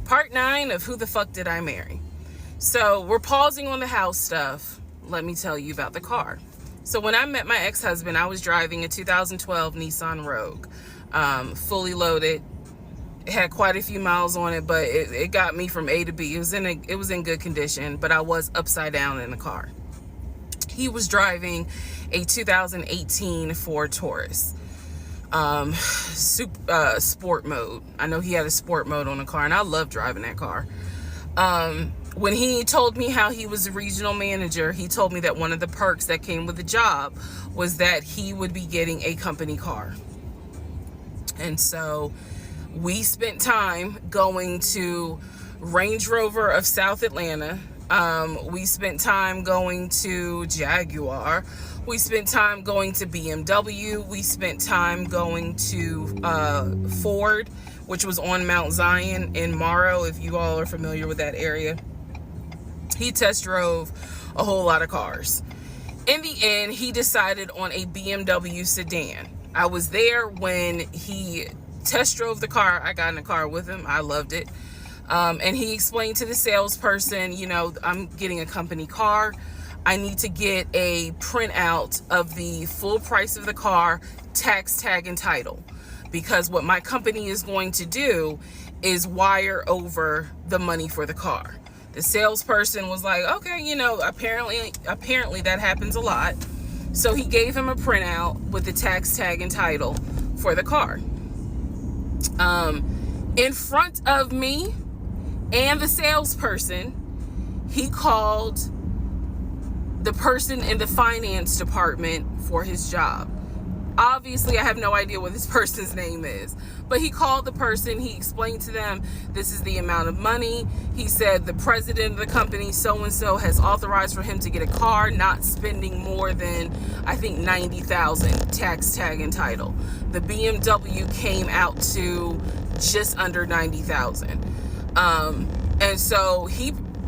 Part 9 of Who the Fuck Did I Marry? So we're pausing on the house stuff. Let me tell you about the car. So when I met my ex-husband, I was driving a 2012 Nissan Rogue, fully loaded. It had quite a few miles on it, but it got me from A to B. It was in good condition, but I was upside down in the car. He was driving a 2018 Ford Taurus, sport mode. I know he had a sport mode on the car, and I love driving that car. When he told me how he was a regional manager, he told me that one of the perks that came with the job was that he would be getting a company car. And so we spent time going to Range Rover of South Atlanta. We spent time going to Jaguar. We spent time going to BMW. We spent time going to Ford, which was on Mount Zion in Morrow, if you all are familiar with that area. He test drove a whole lot of cars. In the end, he decided on a BMW sedan. I was there when he test drove the car. I got in the car with him. I loved it. And he explained to the salesperson, you know, I'm getting a company car. I need to get a printout of the full price of the car, tax, tag, and title. Because what my company is going to do is wire over the money for the car. The salesperson was like, okay, you know, apparently that happens a lot. So he gave him a printout with the tax, tag, and title for the car. In front of me and the salesperson, he called the person in the finance department for his job. Obviously, I have no idea what this person's name is, but he called the person. He explained to them, this is the amount of money. He said the president of the company, so-and-so, has authorized for him to get a car, not spending more than, I think, $90,000 tax, tag, and title. The BMW came out to just under $90,000. And so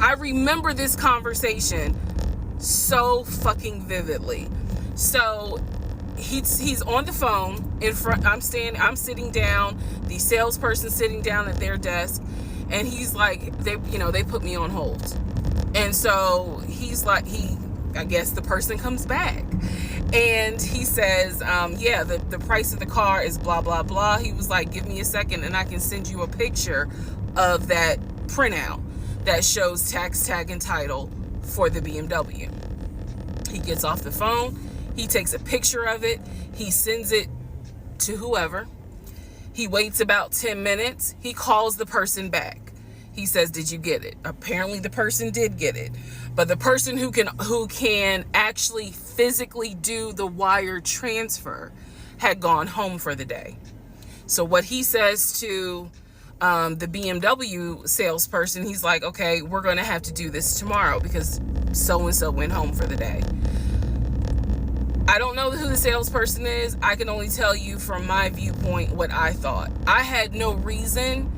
I remember this conversation so fucking vividly. So he's on the phone in front. I'm sitting down, the salesperson sitting down at their desk, and he's like, they put me on hold. And so he's like, I guess the person comes back and he says, yeah, the price of the car is blah, blah, blah. He was like, give me a second and I can send you a picture of that printout that shows tax, tag, and title for the BMW. He gets off the phone. He takes a picture of it. He sends it to whoever. He waits about 10 minutes. He calls the person back. He says, did you get it? Apparently the person did get it. But the person who can actually physically do the wire transfer had gone home for the day. So what he says to the BMW salesperson, he's like, okay, we're going to have to do this tomorrow because so-and-so went home for the day. I don't know who the salesperson is. I can only tell you from my viewpoint what I thought. I had no reason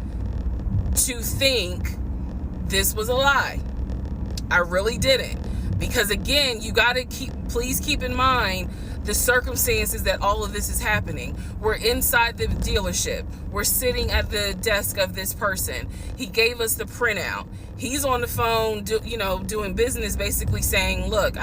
to think this was a lie. I really didn't. Because again, you got to please keep in mind the circumstances that all of this is happening. We're inside the dealership. We're sitting at the desk of this person. He gave us the printout. He's on the phone, doing business, basically saying, look,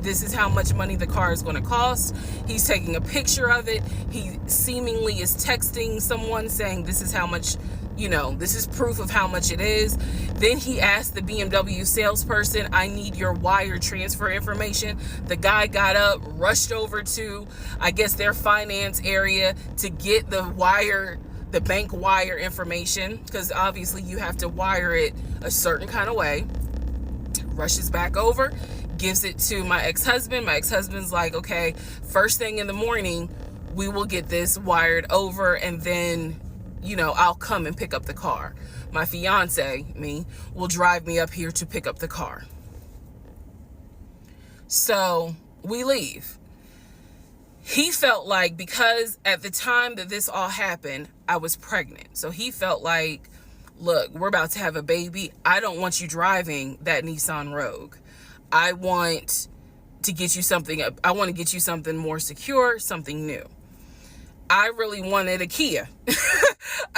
this is how much money the car is going to cost. He's taking a picture of it. He seemingly is texting someone saying this is how much, this is proof of how much it is. Then he asked the BMW salesperson, I need your wire transfer information. The guy got up, rushed over to, I guess, their finance area to get the bank wire information, because obviously you have to wire it a certain kind of way. Rushes back over, gives it to my ex-husband. My ex-husband's like, okay, first thing in the morning, we will get this wired over, and then, I'll come and pick up the car. My fiance, will drive me up here to pick up the car. So we leave. He felt like, because at the time that this all happened, I was pregnant. So he felt like, look, we're about to have a baby. I don't want you driving that Nissan Rogue. I want to get you something. I want to get you something more secure, something new. I really wanted a Kia.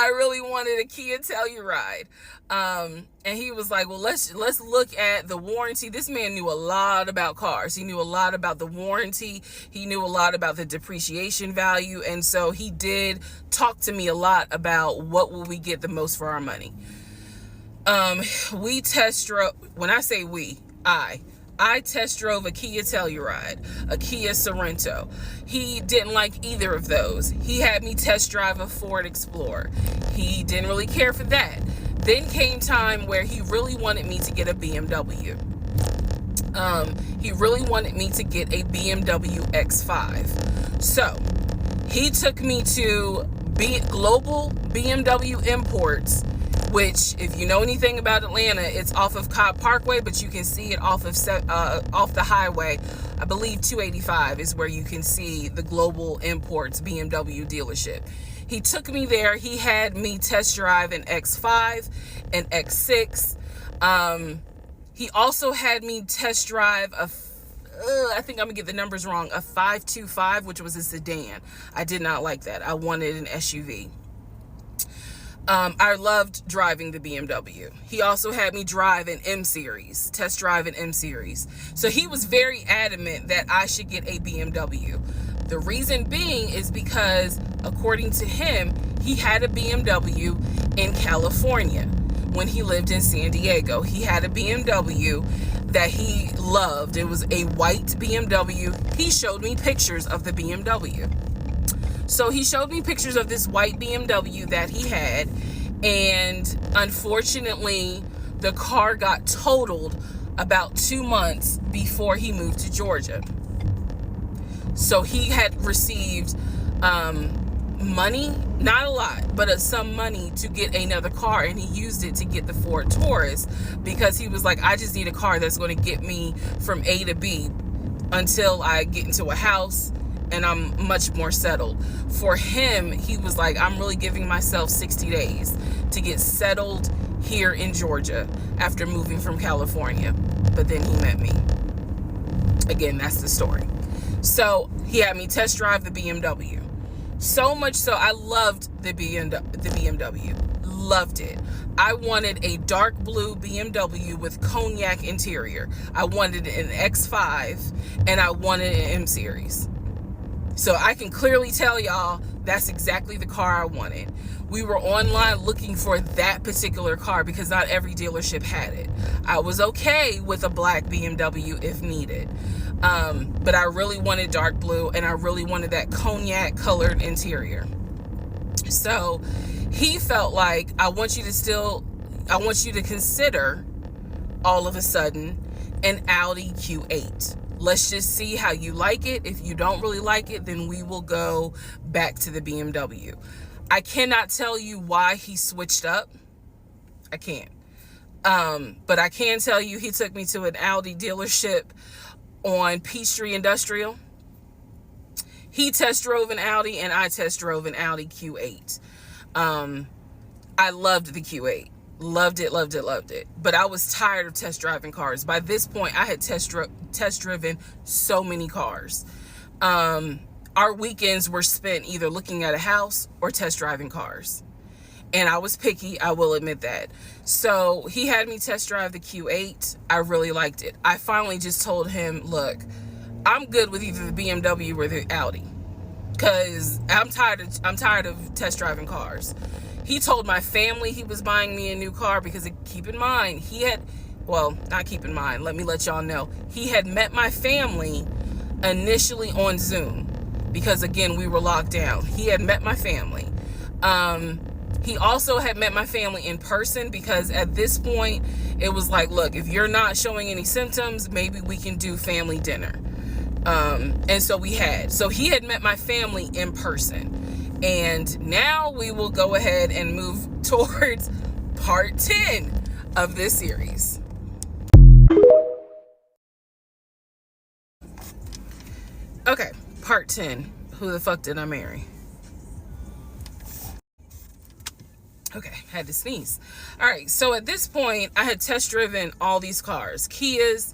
I really wanted a Kia Telluride. And he was like, well, let's look at the warranty. This man knew a lot about cars. He knew a lot about the warranty. He knew a lot about the depreciation value. And so he did talk to me a lot about what will we get the most for our money. We test drove, when I say we, I test drove a Kia Telluride, a Kia Sorento. He didn't like either of those. He had me test drive a Ford Explorer. He didn't really care for that. Then came time where he really wanted me to get a BMW. He really wanted me to get a BMW X5. So he took me to Global BMW Imports, which, if you know anything about Atlanta, it's off of Cobb Parkway, but you can see it off the highway. I believe 285 is where you can see the Global Imports BMW dealership. He took me there. He had me test drive an X5, an X6. He also had me test drive I think I'm gonna get the numbers wrong, a 525, which was a sedan. I did not like that. I wanted an SUV. I loved driving the BMW. He also had me drive an M Series, test drive an M Series. So he was very adamant that I should get a BMW. The reason being is because, according to him, he had a BMW in California when he lived in San Diego. He had a BMW that he loved. It was a white BMW. He showed me pictures of the BMW. So he showed me pictures of this white BMW that he had, and unfortunately, the car got totaled about 2 months before he moved to Georgia. So he had received money, not a lot, but some money to get another car, and he used it to get the Ford Taurus because he was like, I just need a car that's going to get me from A to B until I get into a house and I'm much more settled. For him, he was like, I'm really giving myself 60 days to get settled here in Georgia after moving from California. But then he met me. Again, that's the story. So he had me test drive the BMW. So much so, I loved the BMW. Loved it. I wanted a dark blue BMW with cognac interior. I wanted an X5, and I wanted an M Series. So I can clearly tell y'all that's exactly the car I wanted. We were online looking for that particular car because not every dealership had it. I was okay with a black BMW if needed. But I really wanted dark blue, and I really wanted that cognac colored interior. So he felt like, I want you to consider all of a sudden an Audi Q8. Let's just see how you like it. If you don't really like it, then we will go back to the BMW. I cannot tell you why he switched up. I can't. But I can tell you he took me to an Audi dealership on Peachtree Industrial. He test drove an Audi, and I test drove an Audi Q8. I loved the Q8. Loved it, loved it, loved it. But I was tired of test driving cars. By this point, I had test driven so many cars. Our weekends were spent either looking at a house or test driving cars. And I was picky, I will admit that. So he had me test drive the Q8. I really liked it. I finally just told him, look, I'm good with either the BMW or the Audi, because I'm tired of test driving cars. He told my family he was buying me a new car because, keep in mind, not keep in mind, let me let y'all know, he had met my family initially on Zoom because, again, we were locked down. He had met my family. He also had met my family in person because at this point, it was like, look, if you're not showing any symptoms, maybe we can do family dinner. And so we had. So he had met my family in person. And now we will go ahead and move towards part 10 of this series. Okay, part 10. Who the fuck did I marry? Okay, had to sneeze. All right, so at this point, I had test driven all these cars. Kias.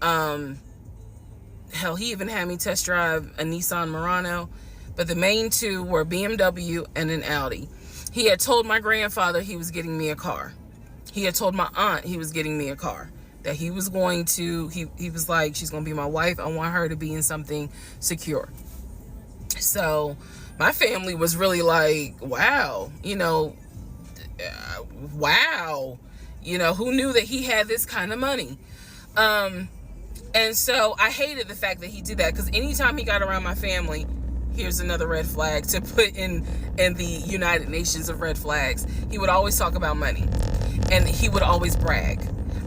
Hell, he even had me test drive a Nissan Murano. But the main two were BMW and an Audi. He had told my grandfather he was getting me a car. He had told my aunt he was getting me a car. That he was going to, he was like, she's going to be my wife. I want her to be in something secure. So my family was really like, wow, wow. Who knew that he had this kind of money? And so I hated the fact that he did that, because anytime he got around my family, here's another red flag to put in the United Nations of red flags, he would always talk about money, and he would always brag.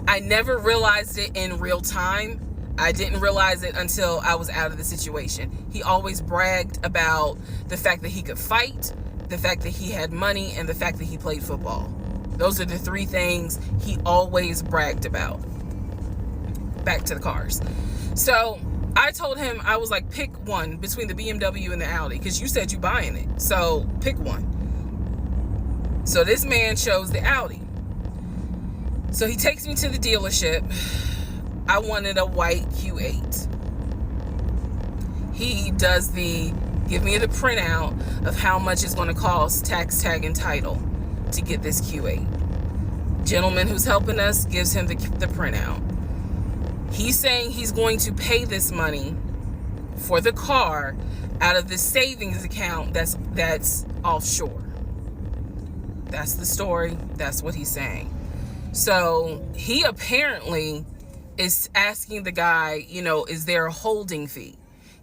I never realized it in real time. I didn't realize it until I was out of the situation. He always bragged about the fact that he could fight, the fact that he had money, and the fact that he played football. Those are the three things he always bragged about. Back to the cars. So I told him, I was like, pick one between the BMW and the Audi, because you said you buying it. So pick one. So this man chose the Audi. So he takes me to the dealership. I wanted a white Q8. He does give me the printout of how much it's going to cost, tax, tag, and title, to get this Q8. Gentleman who's helping us gives him the printout. He's saying he's going to pay this money for the car out of the savings account that's offshore. That's the story. That's what he's saying. So he apparently is asking the guy, is there a holding fee?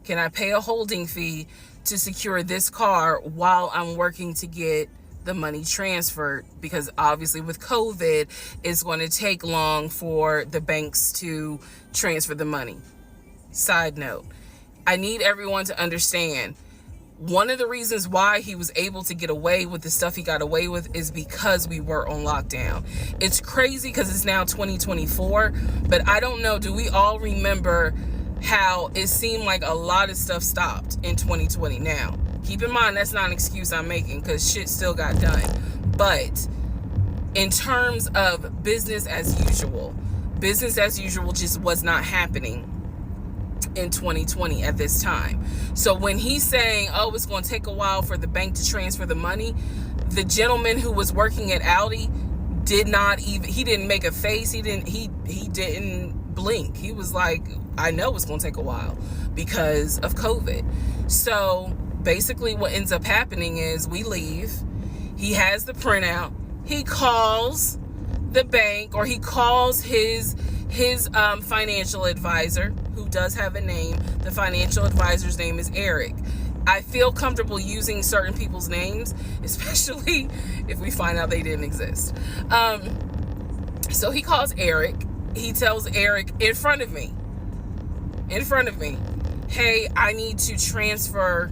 Can I pay a holding fee to secure this car while I'm working to get the money transferred? Because obviously with COVID, it's going to take long for the banks to transfer the money. Side note, I need everyone to understand, one of the reasons why he was able to get away with the stuff he got away with is because we were on lockdown. It's crazy because it's now 2024, but I don't know, do we all remember how it seemed like a lot of stuff stopped in 2020? Now, keep in mind, that's not an excuse I'm making, because shit still got done. But in terms of business as usual just was not happening in 2020 at this time. So when he's saying, oh, it's going to take a while for the bank to transfer the money, the gentleman who was working at Audi he didn't make a face. He didn't blink. He was like, I know it's going to take a while because of COVID. So basically what ends up happening is we leave. He has the printout. He calls the bank, or he calls his financial advisor, who does have a name. The financial advisor's name is Eric. I feel comfortable using certain people's names, especially if we find out they didn't exist. So he calls Eric. He tells Eric in front of me, hey, I need to transfer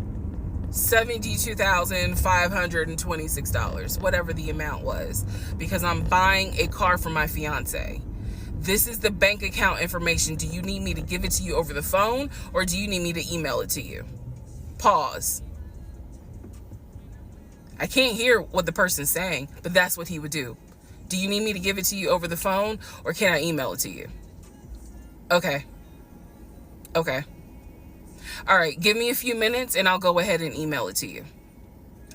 $72,526, whatever the amount was, because I'm buying a car for my fiance. This is the bank account information. Do you need me to give it to you over the phone, or do you need me to email it to you? Pause. I can't hear what the person's saying, but that's what he would do. Do you need me to give it to you over the phone, or can I email it to you? Okay. All right, give me a few minutes and I'll go ahead and email it to you.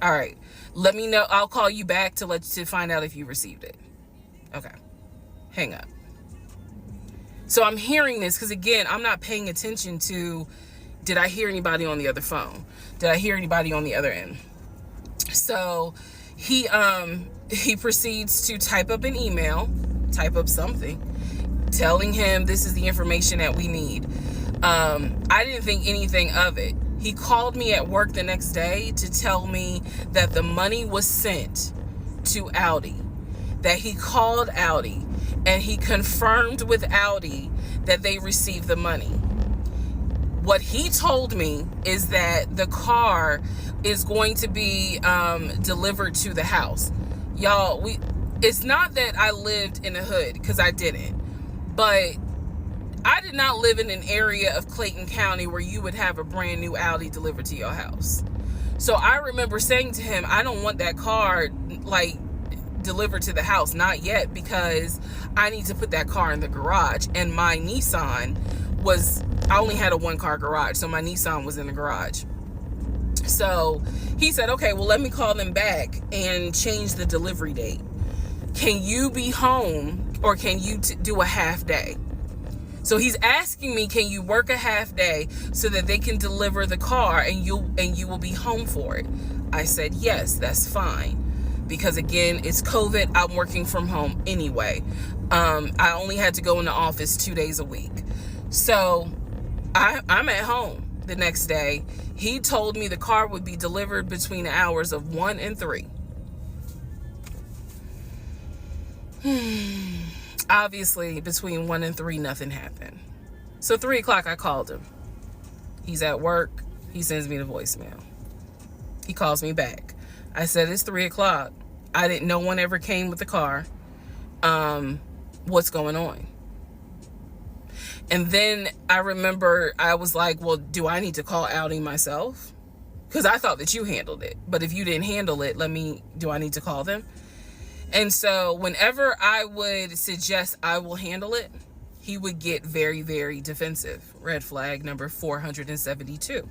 All right, let me know. I'll call you back to find out if you received it. Okay, hang up. So I'm hearing this because, again, I'm not paying attention to, did I hear anybody on the other phone? Did I hear anybody on the other end? So he proceeds to type up an email, type up something, telling him this is the information that we need. I didn't think anything of it. He called me at work the next day to tell me that the money was sent to Audi, that he called Audi and he confirmed with Audi that they received the money. What he told me is that the car is going to be delivered to the house. Y'all, it's not that I lived in the hood, because I didn't, but I did not live in an area of Clayton County where you would have a brand new Audi delivered to your house. So I remember saying to him, I don't want that car delivered to the house, not yet, because I need to put that car in the garage. And my Nissan I only had a one car garage, so my Nissan was in the garage. So he said, okay, well, let me call them back and change the delivery date. Can you be home, or can you do a half day? So he's asking me, can you work a half day so that they can deliver the car and you will be home for it? I said, yes, that's fine. Because again, it's COVID. I'm working from home anyway. I only had to go in the office 2 days a week. So I'm at home the next day. He told me the car would be delivered between the hours of 1 and 3. Obviously, between 1 and 3, nothing happened. So 3 o'clock, I called him. He's at work. He sends me the voicemail. He calls me back. I said, it's 3 o'clock. No one ever came with the car. What's going on? And then I remember I was like, well, do I need to call Audi myself? Because I thought that you handled it. But if you didn't handle it, do I need to call them? And so whenever I would suggest I will handle it, he would get very, very defensive. Red flag number 472.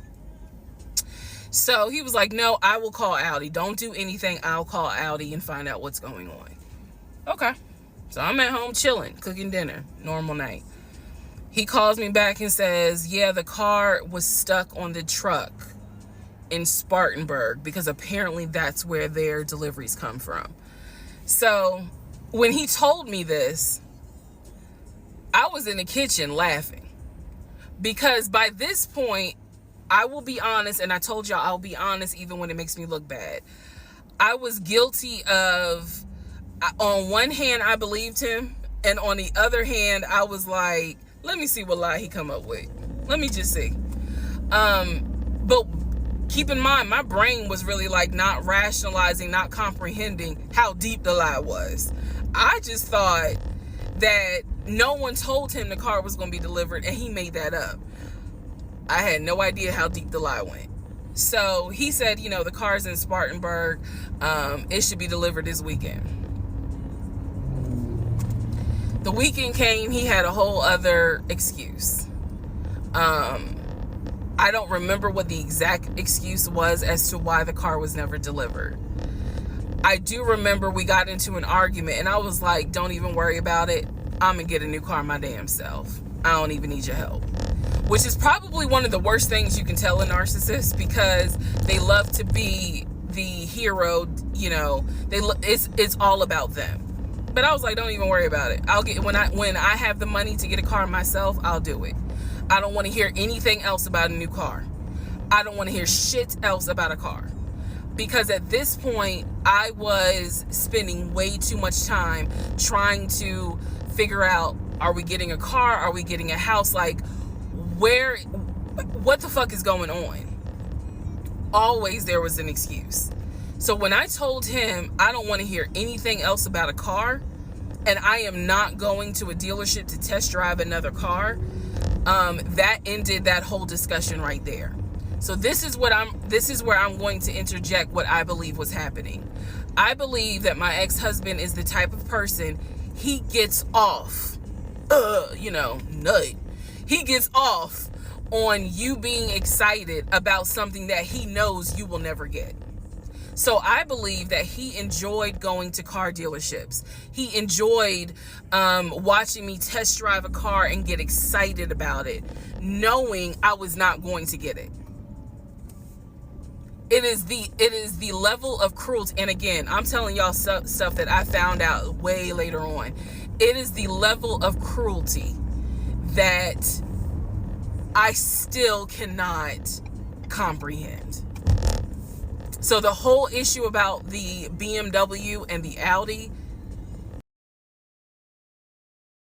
So he was like, no, I will call Audi. Don't do anything. I'll call Audi and find out what's going on. Okay. So I'm at home chilling, cooking dinner, normal night. He calls me back and says, yeah, the car was stuck on the truck in Spartanburg, because apparently that's where their deliveries come from. So when he told me this, I was in the kitchen laughing, because by this point, I will be honest, and I told y'all I'll be honest even when it makes me look bad. I was guilty of, on one hand, I believed him, and on the other hand, I was like, let me see what lie he come up with. Let me just see. But keep in mind, my brain was really like not rationalizing, not comprehending how deep the lie was. I just thought that no one told him the car was going to be delivered, and he made that up. I had no idea how deep the lie went. So he said, the car's in Spartanburg. It should be delivered this weekend. The weekend came, he had a whole other excuse. I don't remember what the exact excuse was as to why the car was never delivered. I do remember we got into an argument, and I was like, don't even worry about it. I'm going to get a new car my damn self. I don't even need your help. Which is probably one of the worst things you can tell a narcissist, because they love to be the hero, it's all about them. But I was like, don't even worry about it. I'll get, when I have the money to get a car myself, I'll do it. I don't want to hear anything else about a new car. I don't want to hear shit else about a car. Because at this point, I was spending way too much time trying to figure out, are we getting a car? Are we getting a house? Like, what the fuck is going on? Always there was an excuse. So when I told him I don't want to hear anything else about a car, and I am not going to a dealership to test drive another car, that ended that whole discussion right there. So this is where I'm going to interject what I believe was happening. I believe that my ex-husband is the type of person, he gets off, nut. He gets off on you being excited about something that he knows you will never get. So I believe that he enjoyed going to car dealerships. He enjoyed watching me test drive a car and get excited about it, knowing I was not going to get it. It is the level of cruelty. And again, I'm telling y'all stuff that I found out way later on. It is the level of cruelty that I still cannot comprehend. So the whole issue about the BMW and the Audi,